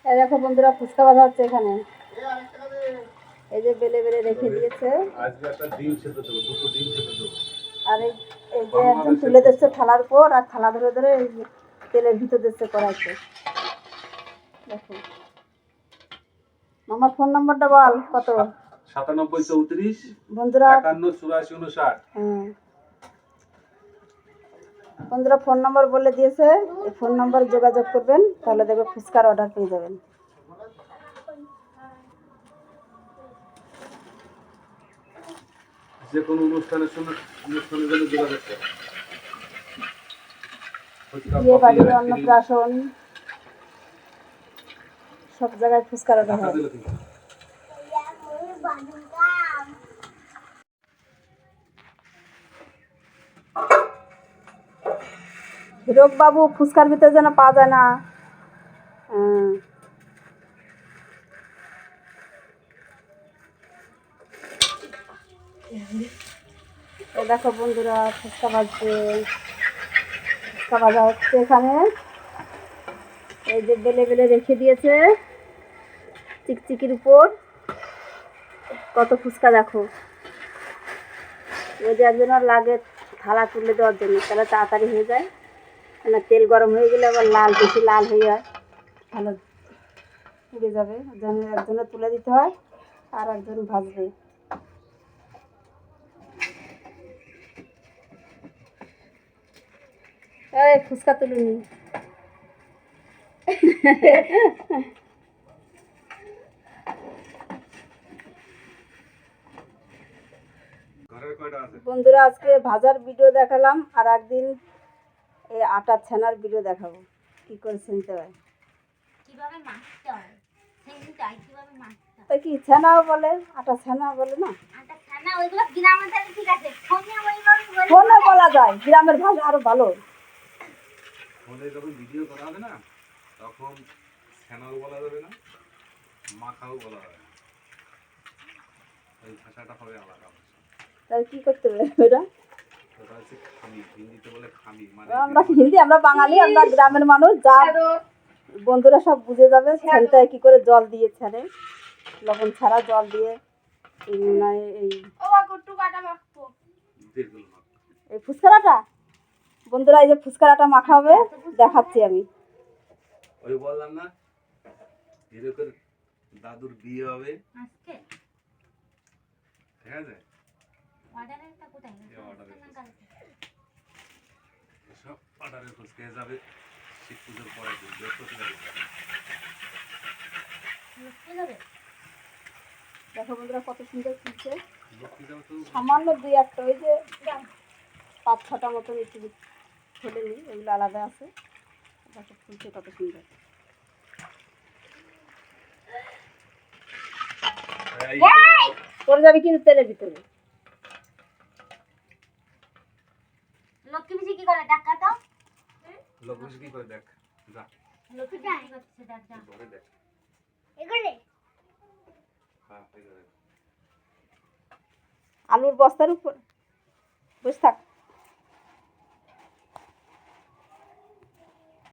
এই দেখো বন্ধুরা, ফুচকা ভাজা হচ্ছে এখানে। এই যে বেলে বেলে রেখে দিয়েছে। আজকে একটা ডিম সেদ্ধ দেবো, দুটো ডিম সেদ্ধ দেবো। আর এই এই যে একজন তুলে দিচ্ছে থালার উপর, আর থালা ধরে ধরে এই তেলের ভিতর দিচ্ছে কড়াইতে। দেখো আমার ফোন নাম্বারটা বল কত? 97 34 বন্ধুরা 51 84 59। হ্যাঁ বন্ধুরা, ফোন নাম্বার বলে দিয়েছে, এই ফোন নাম্বারে যোগাযোগ করবেন, তাহলে দেখবে ফুচকার অর্ডার পেয়ে যাবেন। যে কোনো অনুষ্ঠানের জন্য যোগাযোগ করুন। বিয়ে বাড়ি, অন্নপ্রাশন, সব জায়গায় ফুচকার অর্ডার হয়। হিরক বাবু ফুচকার ভিতরে যেন পাওয়া যায় না। দেখো বন্ধুরা, ফুচকা ভাজছে, ফুচকা ভাজা হচ্ছে এখানে। এই যে বেলে বেলে রেখে দিয়েছে চিকচিকির উপর, কত ফুচকা দেখো। ওই যে একজনের লাগে থালা তুলে দেওয়ার জন্য, তাহলে তাড়াতাড়ি হয়ে যায়। না তেল গরম হয়ে গেলে আবার লাল, বেশি লাল হয়ে যায়, ভালো পুড়ে যাবে। একজনে তুলে দিতে হয়, আর একজন ভাজবে। এই ফুচকা তুলুনি। বন্ধুরা, আজকে ভাজার ভিডিও দেখালাম, আর একদিন এই আটা ছানার ভিডিও দেখাবো, কি করে ছিনতে হয়, কিভাবে মাখতে হয়, সেটাই কিভাবে মাখতে হয়। তা কি ছানাও বলে, আটা ছানা বলে না? আটা ছানা ওইগুলো গ্রামের দিকে ঠিক আছে, ফোনে ওইভাবে বলে। ফোনে বলা যায়, গ্রামের ভাষা আরো ভালো। ফোনে যখন ভিডিও করা হবে না, তখন ছানাও বলা যাবে না, মাখাও বলা যাবে না, ওই ভাষাটা হবে আলাদা ভাষা। তাই কি করতে হবে ওরা? ওটা হচ্ছে খামি, হিন্দিতে বলে খামি, মানে আমরা হিন্দি, আমরা বাঙালি, আমরা গ্রামের মানুষ, যা বন্ধুরা সব বুঝে যাবে। ছানটায় কি করে জল দিয়ে ছানে, লবণ ছাড়া জল দিয়ে এই এই ফুচকাটা। বন্ধুরা, এই যে ফুচকাটা মাখা হবে, দেখাচ্ছি আমি। ওই বললাম না, এরকম দাদুর বিয়ে হবে আজকে, ঠিক আছে? অর্ডারেরটা কোথায় সব অর্ডারের ফুচকা যাবে শিব পুজোর পরে, বৃহস্পতিবার। দেখো বন্ধুরা, কত সুন্দর ফুলছে। সামান্য দুই একটা, ওই যে 5-6টা মতন একটু ফোলেনি, ওইগুলো আলাদা আছে। দেখো ফুলছে কত সুন্দর। পড়ে যাবে কিন্তু তেলের ভিতরে। লক্ষ্মী মিশি কি করে দেখা দাও, লক্ষ্মী মিশি কি করে দেখ, যা লক্ষ্মী কি করতেছে দেখ, যা ধরে দেখ এগুলে। হ্যাঁ, এই ধরে আলুর বস্তার উপর বসে থাক।